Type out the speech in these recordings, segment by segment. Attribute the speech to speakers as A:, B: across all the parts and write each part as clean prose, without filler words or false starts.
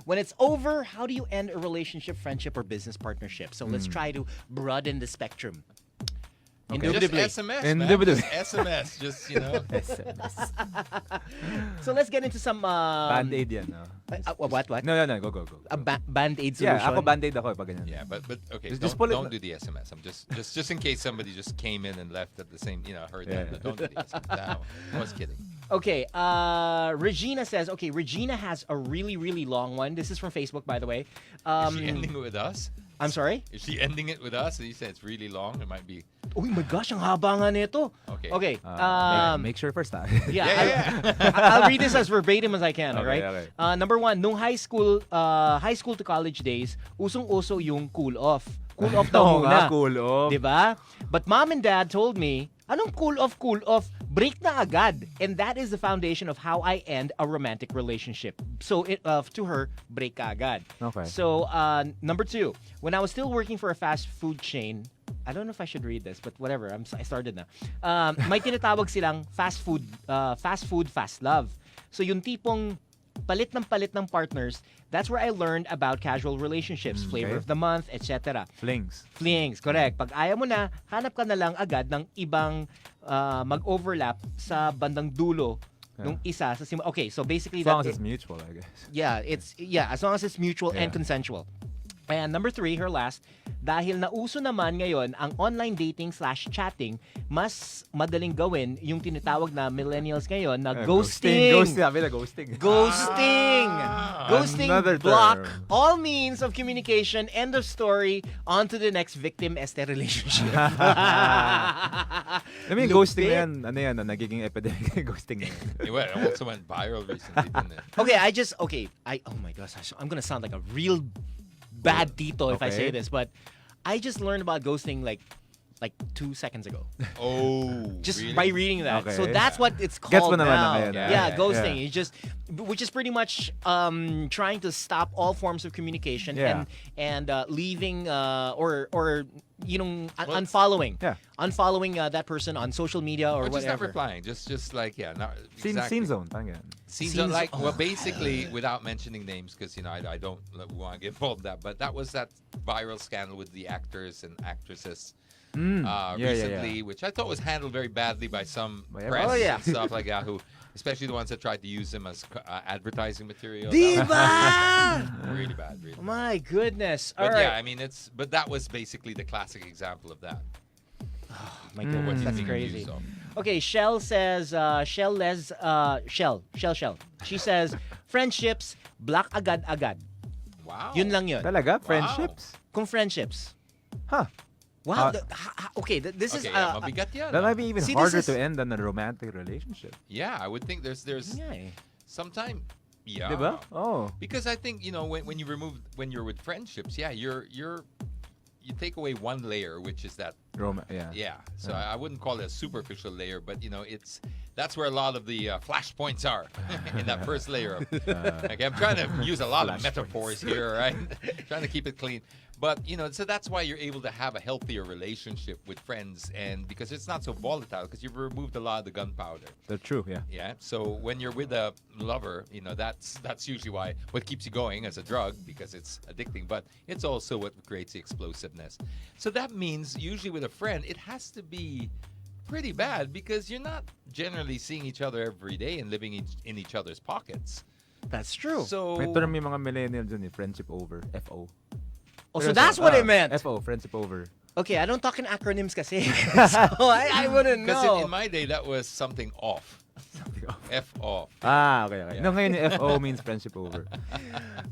A: when it's over, how do you end a relationship, friendship, or business partnership? So let's try to broaden the spectrum.
B: Okay.
A: Indubitably.
B: Just SMS,
C: Indubitably.
B: man. Just SMS. Just, you know.
A: So let's get into some
C: Band-aid yan, no?
A: what?
C: No, go.
A: A band-aid solution.
C: Yeah, ako band-aid ako pag ganyan.
B: Yeah, but okay,
C: Just pull it-
B: don't do the SMS. I'm just in case somebody just came in and left at the same, heard that. But don't do the SMS. No, I was kidding.
A: Okay, Regina says, Regina has a really, really long one. This is from Facebook, by the way.
B: Is she ending it with us?
A: I'm sorry?
B: Is she ending it with us? You said it's really long. It might be.
A: Oh my gosh, ang haba nga nito.
B: Okay.
C: Make sure first, ha?
A: Yeah, I'll read this as verbatim as I can,
C: Okay,
A: alright?
C: okay.
A: Number one, nung high school to college days, usong-uso yung cool off. Cool off daw
C: Oo
A: muna.
C: nga, cool off.
A: Diba? But mom and dad told me, anong cool off? Break na agad. And that is the foundation of how I end a romantic relationship. So, to her, break ka agad.
C: Okay.
A: So, number two, when I was still working for a fast food chain, I don't know if I should read this, but whatever. I started na. May tinatawag silang fast food, fast love. So, yung tipong palit ng partners, that's where I learned about casual relationships, flavor of the month, etc.
C: Flings,
A: correct. Pag ayaw mo na, hanap ka na lang agad ng ibang mag-overlap sa bandang dulo nung isa sa Okay, so basically
C: as long as it's mutual, I guess.
A: Yeah, as long as it's mutual and consensual. And number three, her last, dahil nauso naman ngayon ang online dating/chatting, mas madaling gawin yung tinatawag na millennials ngayon na ghosting.
C: Ghosting.
A: Ghosting
C: Another
A: block
C: term.
A: all means of communication. End of story. On to the next victim relationship.
C: I mean, ghosting
A: Lupit.
C: na yan, nagiging epidemic. Ghosting na yan.
B: It also went viral recently, didn't it?
A: Oh my gosh, I'm gonna sound like a real bad tito if I say this, but I just learned about ghosting like 2 seconds ago.
B: Oh,
A: Just
B: really?
A: by reading that.
C: Okay.
A: So that's what it's
C: Gets
A: called
C: mo naman
A: now.
C: na ngayon,
A: Yeah, ghosting.
C: yeah.
A: It's just, which is pretty much trying to stop all forms of communication and leaving or unfollowing.
C: Yeah.
A: Unfollowing that person on social media or
B: Just not
A: whatever.
B: replying. Just not exactly.
C: Scene zone, parang yan.
B: Scene
A: Scenes-
B: zone, well, basically, without mentioning names, because I don't want to get involved in that, but that was that viral scandal with the actors and actresses recently, which I thought was handled very badly by some press and stuff like that, especially the ones that tried to use them as advertising material.
A: Diba?
B: Really bad, really.
A: My goodness.
B: But
A: All right.
B: yeah, I mean, but that was basically the classic example of that.
A: My goodness,
B: What's
A: that's
B: being
A: crazy.
B: accused of.
A: Okay, Shell says, Shell. She says, friendships, block agad-agad.
B: Wow.
A: Yun lang yun.
C: Talaga? Friendships?
A: Kung friendships.
C: Huh.
A: Wow. This is...
B: mabigat yan.
C: That might be even
A: See, this
C: harder
A: is-
C: to end than a romantic relationship.
B: Yeah, I would think there's
A: Yeah, eh.
B: sometime. Yeah.
C: Diba? Oh.
B: Because I think when you're with friendships, you take away one layer, which is that.
C: Yeah.
B: So I wouldn't call it a superficial layer, but that's where a lot of the flashpoints are in that first layer. Okay, I'm trying to use a lot of metaphors here, right? Trying to keep it clean. But so that's why you're able to have a healthier relationship with friends, and because it's not so volatile, because you've removed a lot of the gunpowder.
C: That's true, yeah.
B: Yeah. So when you're with a lover, that's usually what keeps you going as a drug, because it's addicting, but it's also what creates the explosiveness. So that means usually with a friend, it has to be pretty bad, because you're not generally seeing each other every day and living in each other's pockets.
A: That's true.
B: So
C: May term yung mga millennials dun friendship over, FO.
A: So that's what it meant.
C: FO, friendship over.
A: Okay, I don't talk in acronyms kasi. So I wouldn't
B: because
A: know.
B: in my day, that was something off. F off.
C: Okay. No, ngayon yung FO means friendship over.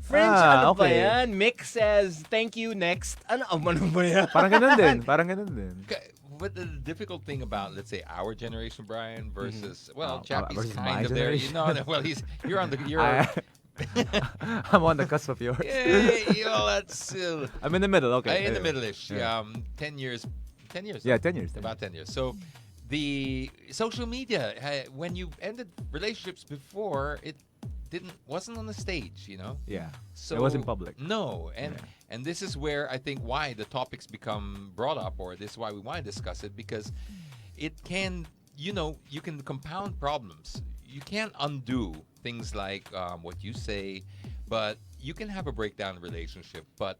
A: Friends, ano ba
C: okay.
A: yan? Mick says, thank you, next. Ano ba yan?
C: Parang ganun din.
B: But the difficult thing about, let's say, our generation, Brian, versus Chappie's
C: versus
B: kind
C: my
B: of there.
C: generation.
B: You're on the.
C: I'm on the cusp of yours.
B: That's.
C: I'm in the middle. Okay.
B: In the middle-ish.
C: Yeah.
B: 10 years. 10 years.
C: Yeah, 10 years.
B: About 10 years. So, the social media, when you ended relationships before, it wasn't on the stage,
C: Yeah.
B: So
C: it wasn't public.
B: No, and this is where I think why the topics become brought up, or this is why we want to discuss it, because it can, you can compound problems. You can't undo things like what you say, but you can have a breakdown relationship, but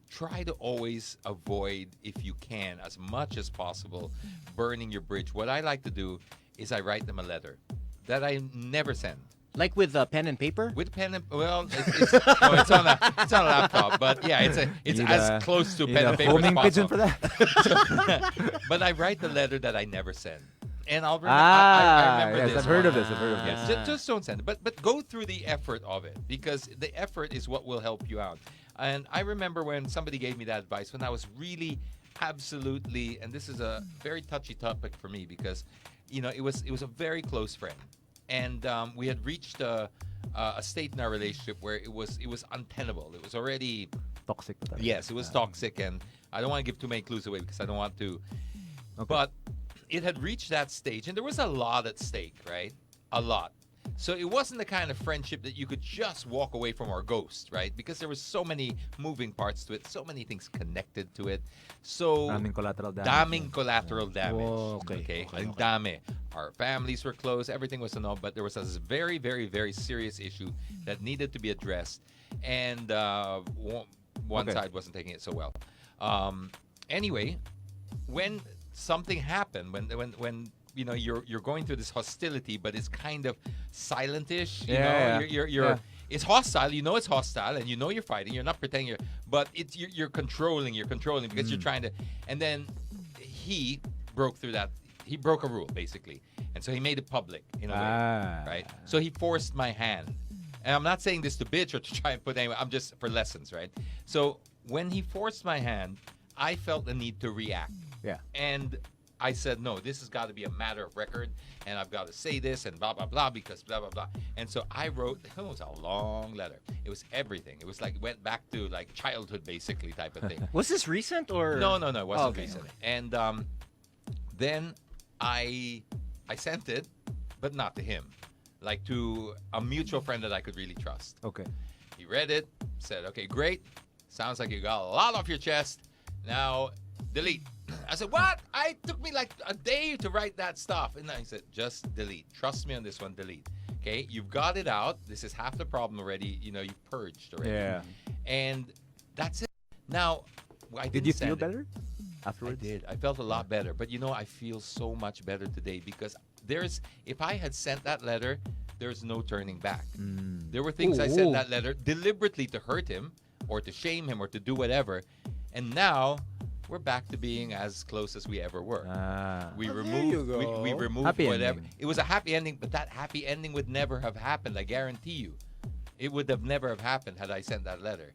B: try to always avoid, if you can, as much as possible, burning your bridge. What I like to do is I write them a letter that I never send.
A: Like with pen and paper?
B: With pen and it's on a laptop, but yeah, it's
C: You need
B: as close to
C: You
B: pen
C: need
B: and
C: a
B: paper as
C: homing pigeon
B: possible.
C: for that.
B: But I write the letter that I never send, and I'll remember. I remember
C: yes,
B: this
C: I've heard
B: one.
C: of this. I've heard of
B: Yes,
C: this.
B: just don't send it. But go through the effort of it, because the effort is what will help you out. And I remember when somebody gave me that advice when I was really absolutely, and this is a very touchy topic for me because, it was a very close friend, and we had reached a state in our relationship where it was untenable. It was already
C: Toxic. talaga.
B: Yes, it was toxic, and I don't want to give too many clues away because I don't want to.
C: Okay.
B: But it had reached that stage, and there was a lot at stake, right? A lot. So it wasn't the kind of friendship that you could just walk away from or ghost, right? Because there was so many moving parts to it, so many things connected to it. So
C: Daming collateral damage.
B: daming collateral damage.
A: Whoa, okay.
B: Ang dami. Our families were close, everything was but there was this very, very, very serious issue that needed to be addressed, and one
C: Okay.
B: side wasn't taking it so well. Anyway, when something happened, when you're going through this hostility, but it's kind of silentish.
C: Yeah.
B: You're
C: Yeah.
B: it's hostile. It's hostile, and you're fighting. You're not pretending. But you're controlling. You're controlling because you're trying to. And then he broke through that. He broke a rule basically, and so he made it public in a way, right? So he forced my hand. And I'm not saying this to bitch or to try and put anyone. I'm just for lessons, right? So when he forced my hand, I felt the need to react.
C: Yeah.
B: And I said, no, this has got to be a matter of record, and I've got to say this and blah, blah, blah, because blah, blah, blah. And so I wrote, it was a long letter. It was everything. It was like, went back to like childhood, basically, type of thing.
A: Was this recent or?
B: No, it wasn't
A: Okay.
B: recent. And then I sent it, but not to him, like to a mutual friend that I could really trust.
C: Okay.
B: He read it, said, okay, great. Sounds like you got a lot off your chest. Now, delete. I said, what? It took me like a day to write that stuff. And I said, just delete. Trust me on this one, delete. Okay, you've got it out. This is half the problem already. You've purged already.
C: Yeah.
B: And that's it. Now, I didn't
C: Did you
B: send
C: feel
B: it.
C: better
B: I
C: afterwards?
B: did. I felt a lot better. But I feel so much better today because if I had sent that letter, there's no turning back. There were things I sent
A: Ooh.
B: that letter deliberately to hurt him or to shame him or to do whatever. And now we're back to being as close as we ever were. We
A: Oh, there
B: removed
A: you go.
B: we removed
C: Happy
B: whatever.
C: ending.
B: It was a happy ending, but that happy ending would never have happened. I guarantee you. It would have never have happened had I sent that letter.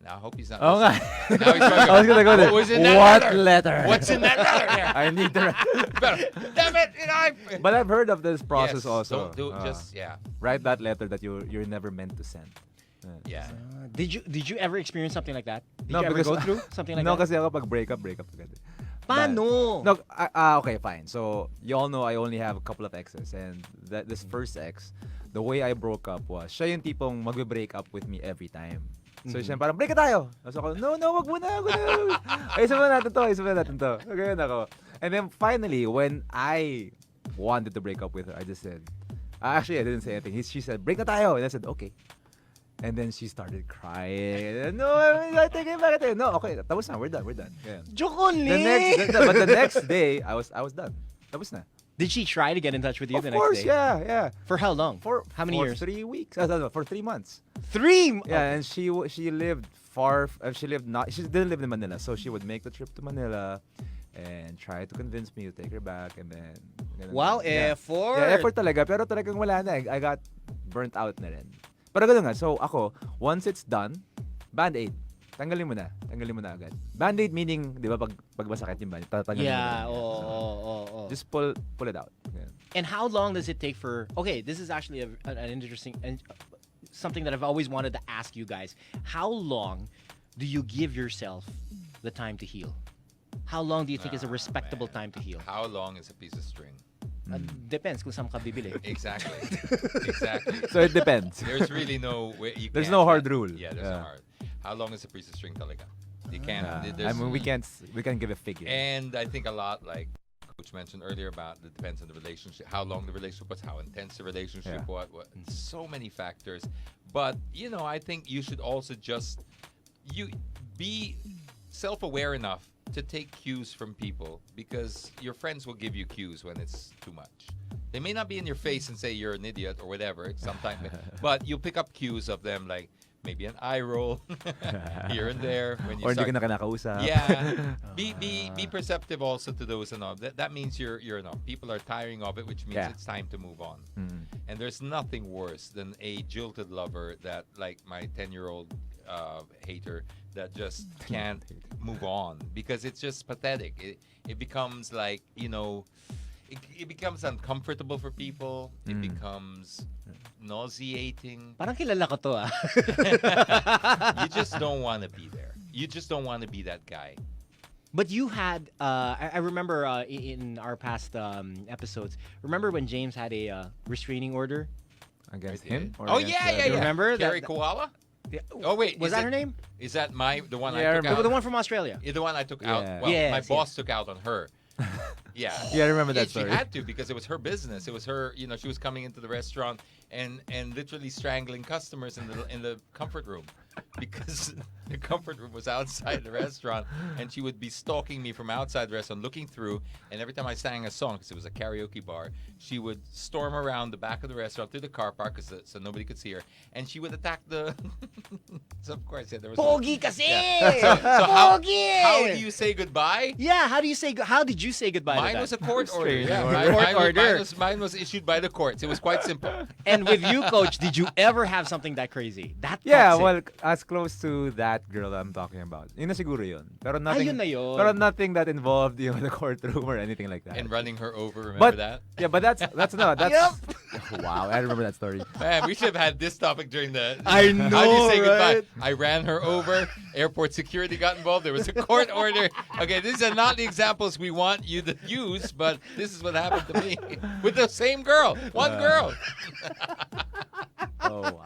B: Now I hope he's not
C: Oh,
B: listening.
C: nga.
B: Now he's going,
C: I was gonna go there.
B: what was in that
C: What
B: letter?
C: letter?
B: What's in that letter there?
C: I need the.
B: But, damn it,
C: But I've heard of this process
B: yes,
C: also.
B: Don't do just
C: Write that letter that you're never meant to send.
B: yeah.
A: Did you ever experience something like that? Did
C: No,
A: you ever
C: because-
A: go through something like
C: No,
A: that?
C: kasi ako pag break up agad.
A: Paano?
C: No, okay, fine. So, you all know I only have a couple of exes. And this first ex, the way I broke up was, siya yung tipong mag-break up with me every time. So, siya parang, break ka tayo! Tapos ako, no, wag muna. Ayusin mo natin to. Okay, ako. And then, finally, when I wanted to break up with her, I just said, actually, I didn't say anything. She said, break na tayo. And I said, okay. And then she started crying. No, I take it back. No, okay, tapos na. We're done. Yeah.
A: Joke only.
C: But the next day, I was done. Tapos na.
A: Did she try to get in touch with you
C: Of
A: the
C: course,
A: next day?
C: yeah.
A: For how long?
C: For
A: how many
C: for
A: years?
C: 3 weeks. No, for 3 months.
A: 3.
C: Yeah, and she lived far. She didn't live in Manila, so she would make the trip to Manila and try to convince me to take her back, and then. ganun.
A: Wow,
C: Yeah.
A: effort.
C: Yeah, effort talaga. Pero talagang wala na. I got burnt out na rin. Pero gano'n nga. So ako, once it's done, Band-Aid. Tanggalin mo na agad. Band-Aid meaning, di ba, pag masakit yung band, tatanggalin
A: Yeah,
C: mo na.
A: oh.
C: Just pull it out. Yeah.
A: And how long does it take for? Okay, this is actually an interesting and something that I've always wanted to ask you guys. How long do you give yourself the time to heal? How long do you think is a respectable
B: Man.
A: time to heal?
B: How long is a piece of string?
A: Depends kung saan ka bibili.
B: Exactly. Exactly.
C: So it depends.
B: There's really no way.
C: There's no hard rule.
B: Yeah, there's no hard. How long is a piece of string talaga? You can't.
C: I
B: there's-
C: mean, we can't give a figure.
B: And I think a lot like Coach mentioned earlier about it depends on the relationship, how long the relationship was, how intense the relationship,
C: Yeah.
B: what, so many factors. But I think you should also just be self-aware enough to take cues from people, because your friends will give you cues when it's too much. They may not be in your face and say you're an idiot or whatever, sometimes, but you'll pick up cues of them, like maybe an eye roll here and there when you
C: Or hindi
B: start.
C: ka na kinakausap.
B: Yeah, be perceptive also to those and all. That means you're people are tiring of it, which means
C: Yeah.
B: it's time to move on.
C: Mm.
B: And there's nothing worse than a jilted lover that, like my 10-year-old hater, that just can't move on, because it's just pathetic. It becomes like, it becomes uncomfortable for people. It becomes nauseating.
A: Parang kilala ko to, ah.
B: You just don't want to be there. You just don't want to be that guy.
A: But you had, I remember in our past episodes, remember when James had a restraining order?
C: Against
B: I did.
C: him? Or
B: Oh,
C: against
B: yeah.
A: You remember?
B: Carrie
A: That-
B: Koala?
A: Yeah.
B: Oh, wait.
A: Was
B: is
A: that
B: it-
A: her name?
B: Is that the one
C: Yeah, I
B: I took
C: remember.
B: out?
A: The one from Australia.
B: Yeah, the one I took out.
C: Yeah.
B: Well,
A: Yes,
B: my
A: yes.
B: boss took out on her. Yeah.
C: Yeah, I remember that
B: She
C: story.
B: had to, because it was her business. It was her, she was coming into the restaurant and literally strangling customers in the comfort room, because the comfort room was outside the restaurant, and she would be stalking me from outside the restaurant, looking through, and every time I sang a song, because it was a karaoke bar, she would storm around the back of the restaurant through the car park, so nobody could see her, and she would attack the. So of course, yeah, there was.
A: Pogi kasi!
B: So
A: Pogi!
B: how do you say goodbye?
A: Yeah, how did you say goodbye to
B: Mine
A: that?
B: was a court order.
C: Strange
B: Yeah,
C: order.
A: Court
B: mine was issued by the courts. It was quite simple.
A: And with you, Coach, did you ever have something that crazy? That
C: Yeah,
A: toxic?
C: well, as close to that girl I'm talking about. Yun na siguro yun. Pero nothing,
A: yun na yun.
C: Pero nothing that involved the courtroom or anything like that.
B: And running her over, remember
C: But-
B: that?
C: Yeah, but that's no, that's
A: Yep.
C: wow, I remember that story.
B: Man, we should have had this topic during the.
A: I
B: How do you
A: know,
B: say goodbye?
A: right?
B: I ran her over. Airport security got involved. There was a court order. Okay, these are not the examples we want you to use, but this is what happened to me with the same girl, one girl.
C: Oh